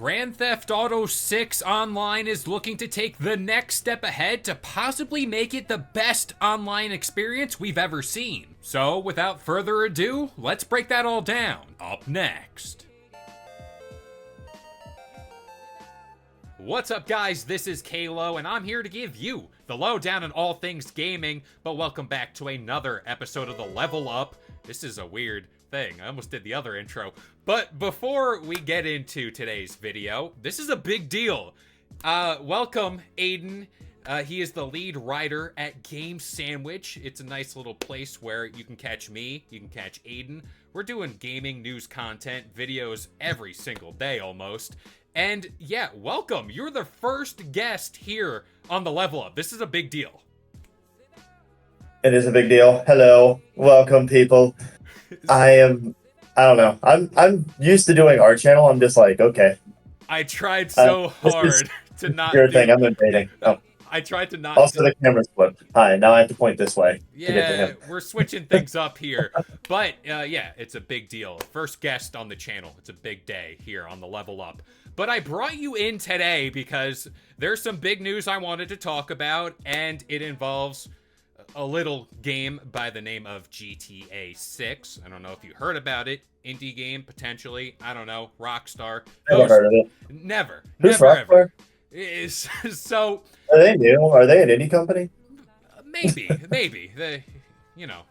Grand Theft Auto 6 Online is looking to take the next step ahead to possibly make it the best online experience we've ever seen. So, without further ado, let's break that all down. Up next. What's up, guys? This is Kalo, and I'm here to give you the lowdown on all things gaming, but welcome back to another episode of the Level Up. This is a weird thing. I almost did the other intro. But before we get into today's video, this is a big deal. Welcome, Aden. He is the lead writer at Game Sandwich. It's a nice little place where you can catch me, you can catch Aden. We're doing gaming news content, videos every single day almost. And yeah, welcome. You're the first guest here on the Level Up. This is a big deal. It is a big deal. Hello. Welcome, people. I don't know. I'm used to doing our channel. I'm just like, okay. I tried so hard to not your thing. I'm invading. Oh. I tried to not. Also, the camera's flipped. Hi, now I have to point this way to get to Yeah, him. we're switching things up here. But yeah, it's a big deal. First guest on the channel. It's a big day here on the Level Up. But I brought you in today because there's some big news I wanted to talk about, and it involves a little game by the name of GTA 6. I don't know if you heard about it. Indie game, potentially. I don't know. Rockstar. Never heard of it. Never. Who's Never, Rockstar? ever. So... Are they new? Are they an indie company? Maybe.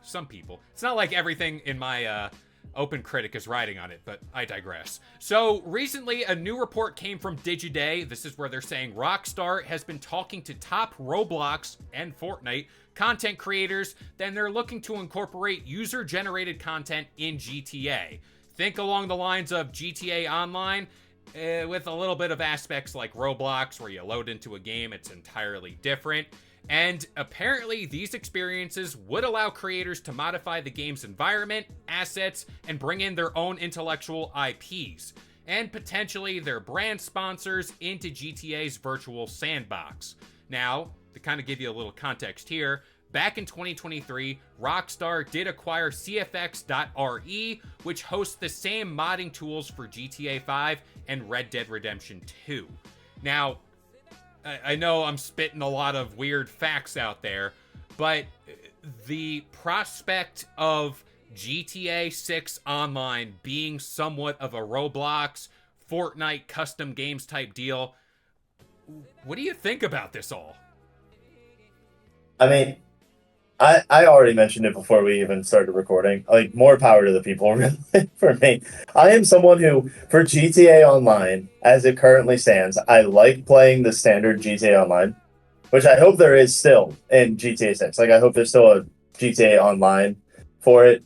Some people. It's not like everything in my Open Critic is riding on it, but I digress. So, recently, a new report came from Digiday. This is where they're saying Rockstar has been talking to top Roblox and Fortnite content creators, then they're looking to incorporate user-generated content in GTA. Think along the lines of GTA Online, with a little bit of aspects like Roblox, where you load into a game, it's entirely different. And apparently, these experiences would allow creators to modify the game's environment, assets, and bring in their own intellectual IPs, and potentially their brand sponsors into GTA's virtual sandbox. Now, to kind of give you a little context here, back in 2023, Rockstar did acquire CFX.re, which hosts the same modding tools for GTA 5 and Red Dead Redemption 2. Now, I know I'm spitting a lot of weird facts out there, but the prospect of GTA 6 Online being somewhat of a Roblox, Fortnite custom games type deal, what do you think about this all? I mean, I already mentioned it before we even started recording. Like, more power to the people, really, for me. I am someone who, for GTA Online, as it currently stands, I like playing the standard GTA Online, which I hope there is still in GTA 6. Like, I hope there's still a GTA Online for it.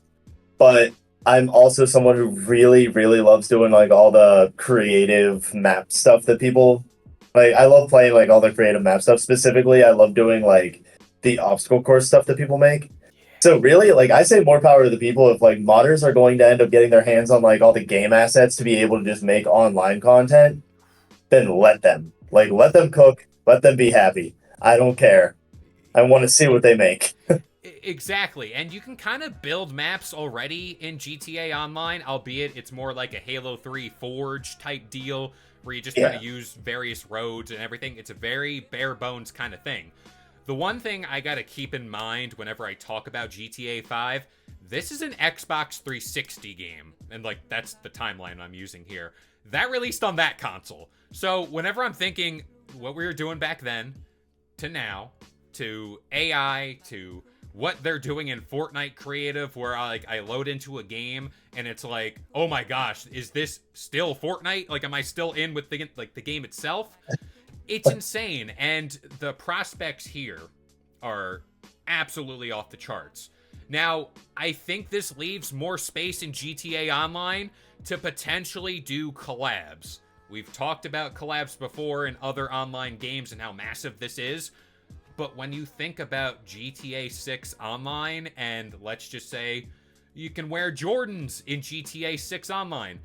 But I'm also someone who really, really loves doing, like, all the creative map stuff that people... Like, I love playing, like, all the creative map stuff. Specifically, I love doing, like, the obstacle course stuff that people make. So really, like, I say more power to the people. If like modders are going to end up getting their hands on like all the game assets to be able to just make online content, then let them cook, let them be happy. I don't care. I want to see what they make. Exactly, and you can kind of build maps already in GTA Online, albeit it's more like a Halo 3 Forge type deal where you just kind of use various roads and everything. It's a very bare bones kind of thing. The one thing I gotta keep in mind whenever I talk about GTA 5, this is an Xbox 360 game, and like that's the timeline I'm using here. That released on that console. So whenever I'm thinking what we were doing back then to now, to AI, to what they're doing in Fortnite creative, where I load into a game and it's like, oh my gosh, is this still Fortnite? Like, am I still in with the game itself? It's insane, and the prospects here are absolutely off the charts. Now, I think this leaves more space in GTA Online to potentially do collabs. We've talked about collabs before in other online games and how massive this is, but when you think about GTA 6 Online, and let's just say you can wear Jordans in GTA 6 Online,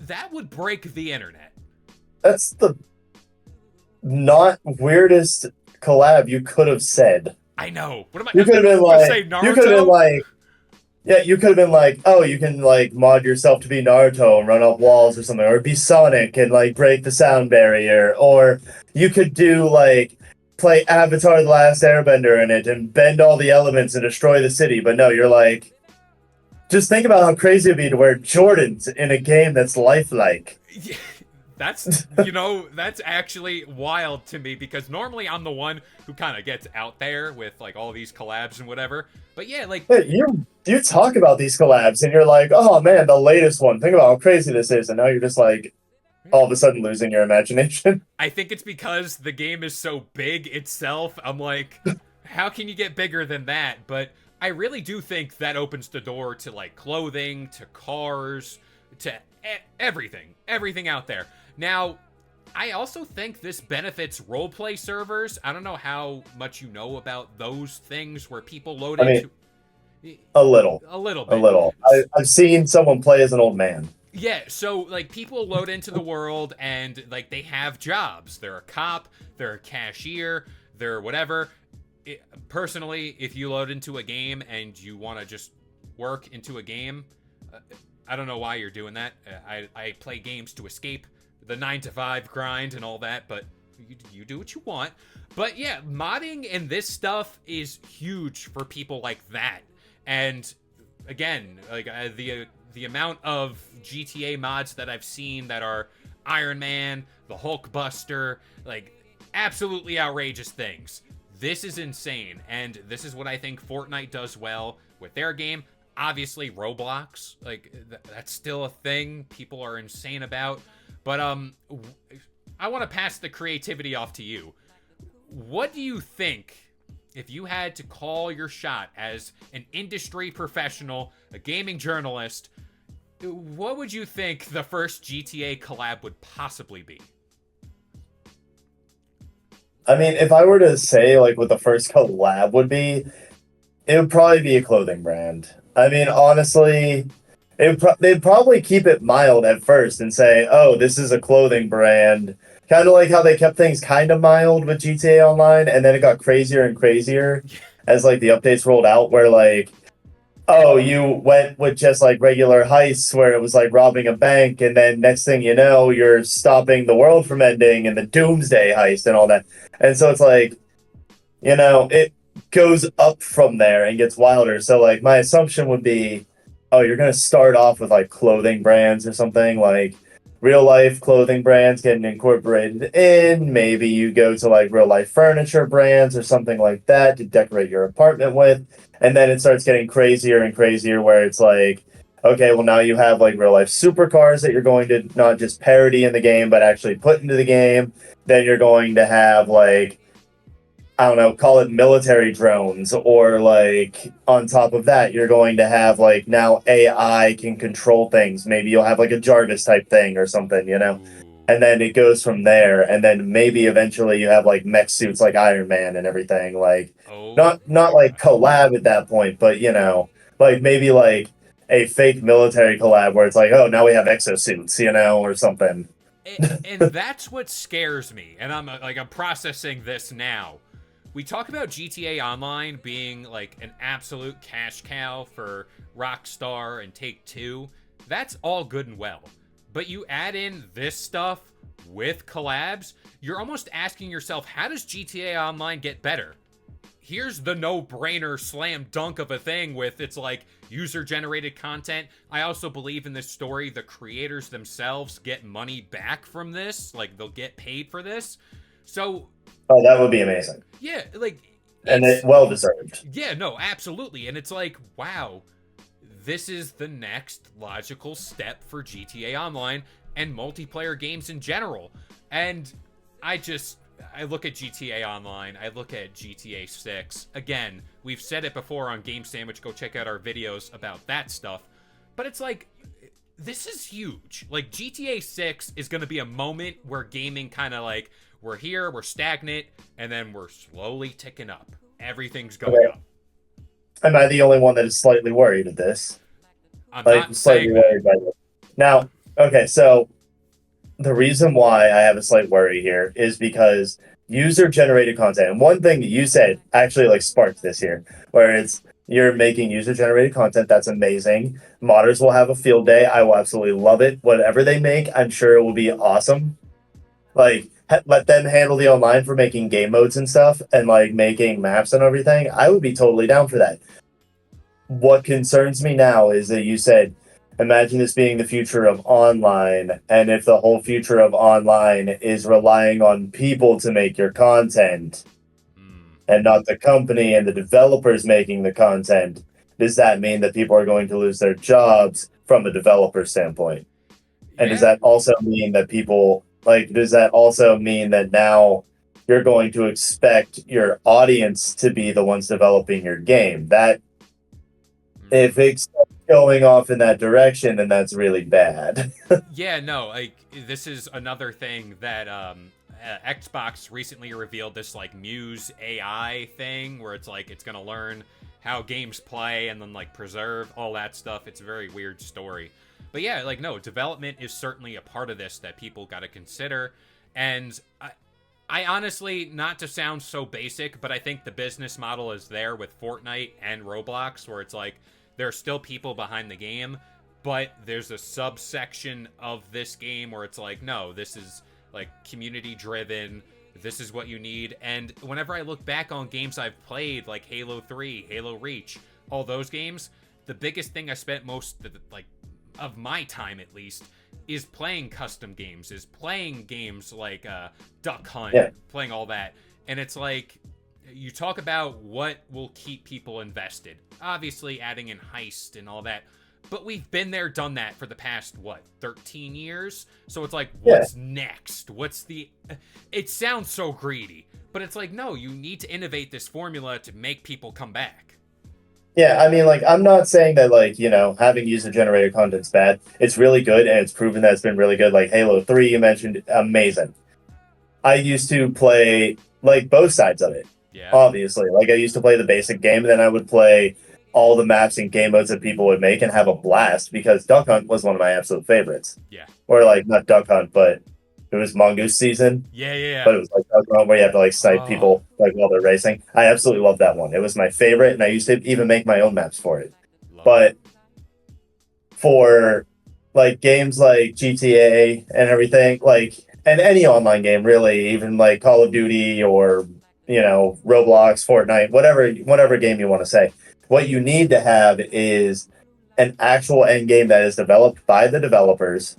that would break the internet. That's the not weirdest collab you could have said. I know. What am I? You could have been like, say Naruto? you could have been like, Yeah, you could have been like, oh, you can like mod yourself to be Naruto and run up walls or something, or be Sonic and like break the sound barrier, or you could do like play Avatar: The Last Airbender in it and bend all the elements and destroy the city. But no, you're like, just think about how crazy it'd be to wear Jordans in a game that's lifelike. Yeah, that's that's actually wild to me because normally I'm the one who kind of gets out there with like all these collabs and whatever. But yeah, like Hey, you talk about these collabs and you're like, oh man, the latest one. Think about how crazy this is, and now you're just like all of a sudden losing your imagination. I think it's because the game is so big itself. I'm like, how can you get bigger than that? But I really do think that opens the door to like clothing, to cars, to everything out there. Now, I also think this benefits roleplay servers. I don't know how much you know about those things where people load I mean, into a little, a little a bit. little. I've seen someone play as an old man. Yeah, so like people load into the world and like they have jobs. They're a cop, they're a cashier, they're whatever. Personally, if you load into a game and you want to just work into a game, I don't know why you're doing that. I play games to escape the 9 to 5 grind and all that, but you do what you want. But yeah, modding and this stuff is huge for people like that. And again, like the amount of GTA mods that I've seen that are Iron Man, the Hulkbuster, like absolutely outrageous things. This is insane, and this is what I think Fortnite does well with their game. Obviously, Roblox, like that's still a thing people are insane about. But I want to pass the creativity off to you. What do you think if you had to call your shot as an industry professional, a gaming journalist? What would you think the first GTA collab would possibly be? I mean, if I were to say like what the first collab would be, it would probably be a clothing brand. I mean, honestly, they'd probably keep it mild at first and say, "Oh, this is a clothing brand." Kind of like how they kept things kind of mild with GTA Online, and then it got crazier and crazier as like the updates rolled out. Where like, oh, you went with just like regular heists where it was like robbing a bank, and then next thing you know, you're stopping the world from ending and the Doomsday heist and all that. And so it's like, it goes up from there and gets wilder. So like my assumption would be, oh, you're gonna start off with like clothing brands or something like real life clothing brands getting incorporated in. Maybe you go to like real life furniture brands or something like that to decorate your apartment with. And then it starts getting crazier and crazier where it's like, okay, well now you have like real life supercars that you're going to not just parody in the game, but actually put into the game. Then you're going to have like, I don't know, call it military drones, or like on top of that, you're going to have like now AI can control things. Maybe you'll have like a Jarvis type thing or something. And then it goes from there. And then maybe eventually you have like mech suits like Iron Man and everything. Like Oh not my like god. collab at that point, but like maybe like a fake military collab where it's like, oh, now we have exosuits, or something. And that's what scares me. And I'm processing this now. We talk about GTA Online being like an absolute cash cow for Rockstar and Take-Two. That's all good and well. But you add in this stuff with collabs, you're almost asking yourself, how does GTA Online get better? Here's the no-brainer slam dunk of a thing with it's like user-generated content. I also believe in this story, the creators themselves get money back from this. Like, they'll get paid for this. So Oh, that would be amazing. yeah, like And it's it well deserved. yeah, no, absolutely. And it's like, wow, this is the next logical step for GTA Online and multiplayer games in general. And I look at GTA Online, I look at GTA 6. Again, we've said it before on Game Sandwich, go check out our videos about that stuff. But it's like, this is huge. Like, GTA 6 is going to be a moment where gaming kind of like, we're here, we're stagnant, and then we're slowly ticking up. Everything's going up. Am I the only one that is slightly worried at this? I'm Like, not slightly saying worried by this. Now, okay, so the reason why I have a slight worry here is because user generated content, and one thing that you said actually like sparked this here, where it's You're making user-generated content. That's amazing. Modders will have a field day. I will absolutely love it. Whatever they make, I'm sure it will be awesome. Like, let them handle the online for making game modes and stuff, and like making maps and everything. I would be totally down for that. What concerns me now is that you said, imagine this being the future of online, and if the whole future of online is relying on people to make your content and not the company and the developers making the content, does that mean that people are going to lose their jobs from a developer standpoint? And does that also mean that people, like, does that also mean that now you're going to expect your audience to be the ones developing your game? That, if it's going off in that direction, then that's really bad. Yeah, no, like, this is another thing that Xbox recently revealed, this like Muse AI thing where it's like it's gonna learn how games play and then like preserve all that stuff. It's a very weird story. But yeah, like, no, development is certainly a part of this that people got to consider. And I honestly, not to sound so basic, but I think the business model is there with Fortnite and Roblox, where it's like there are still people behind the game, but there's a subsection of this game where it's like, no, this is like community driven. This is what you need. And whenever I look back on games I've played, like Halo 3, Halo Reach, all those games, the biggest thing I spent most of my time, at least, is playing custom games, is playing games like Duck Hunt, playing all that. And it's like, you talk about what will keep people invested. Obviously, adding in heist and all that. But we've been there, done that for the past, 13 years? So it's like, what's next? What's the... It sounds so greedy. But it's like, no, you need to innovate this formula to make people come back. Yeah, I mean, like, I'm not saying that, like, you know, having user-generated content's bad. It's really good, and it's proven that it's been really good. Like, Halo 3, you mentioned, amazing. I used to play, like, both sides of it, obviously. Like, I used to play the basic game, and then I would play all the maps and game modes that people would make and have a blast, because Duck Hunt was one of my absolute favorites. Yeah. Or, like, not Duck Hunt, but it was Mongoose Season. Yeah. But it was like Duck Hunt where you have to, like, snipe people, like, while they're racing. I absolutely loved that one. It was my favorite, and I used to even make my own maps for it. But for, like, games like GTA and everything, like, and any online game, really, even, like, Call of Duty or, you know, Roblox, Fortnite, whatever game you want to say, what you need to have is an actual end game that is developed by the developers.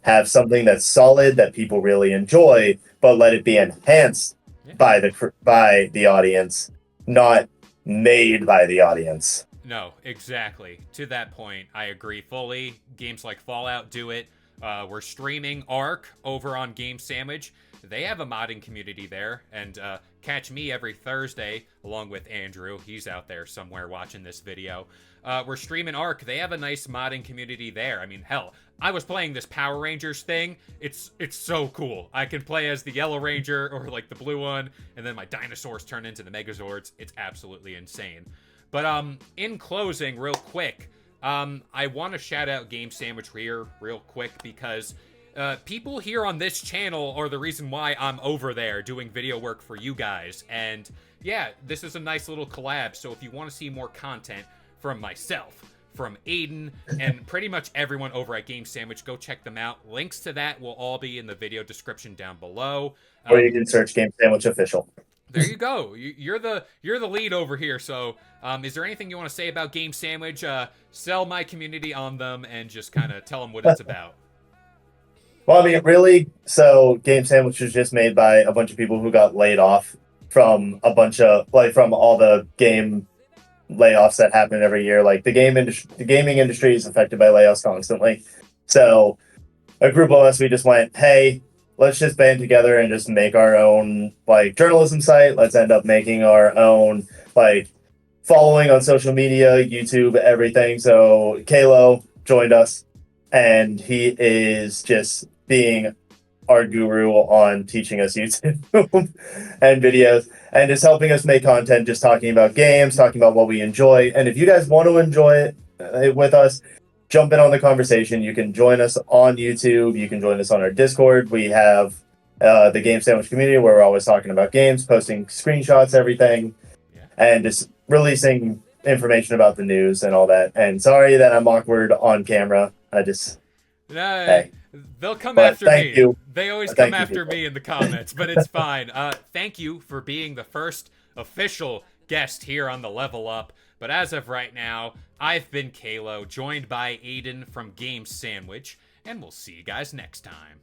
Have something that's solid that people really enjoy, but let it be enhanced by the audience, not made by the audience. No, exactly. To that point, I agree fully. Games like Fallout do it. We're streaming Ark over on Game Sandwich. They have a modding community there, and catch me every Thursday along with Andrew. He's out there somewhere watching this video. We're streaming Ark. They have a nice modding community there. I mean, hell, I was playing this Power Rangers thing. It's so cool. I can play as the Yellow Ranger or like the blue one, and then my dinosaurs turn into the Megazords. It's absolutely insane. But in closing, real quick, I want to shout out Game Sandwich here real quick because people here on this channel are the reason why I'm over there doing video work for you guys. And yeah, this is a nice little collab. So if you want to see more content from myself, from Aden, and pretty much everyone over at Game Sandwich, go check them out. Links to that will all be in the video description down below. Or you can search Game Sandwich Official. There you go. You're the lead over here. So, is there anything you want to say about Game Sandwich? Sell my community on them and just kind of tell them what it's about. Well, I mean, really, so Game Sandwich was just made by a bunch of people who got laid off from a bunch of, like, from all the game layoffs that happen every year. Like, the gaming industry is affected by layoffs constantly. So a group of us, we just went, hey, let's just band together and just make our own, like, journalism site. Let's end up making our own, like, following on social media, YouTube, everything. So Kalo joined us, and he is just being our guru on teaching us YouTube and videos, and just helping us make content, just talking about games, talking about what we enjoy. And if you guys want to enjoy it with us, jump in on the conversation. You can join us on YouTube. You can join us on our Discord. We have the Game Sandwich community where we're always talking about games, posting screenshots, everything, and just releasing information about the news and all that. And sorry that I'm awkward on camera. I just hey. They'll come But after thank me. you. They always Thank come you, after people. me in the comments, but it's fine. Thank you for being the first official guest here on the Level Up. But as of right now, I've been Kalo, joined by Aden from Game Sandwich, and we'll see you guys next time.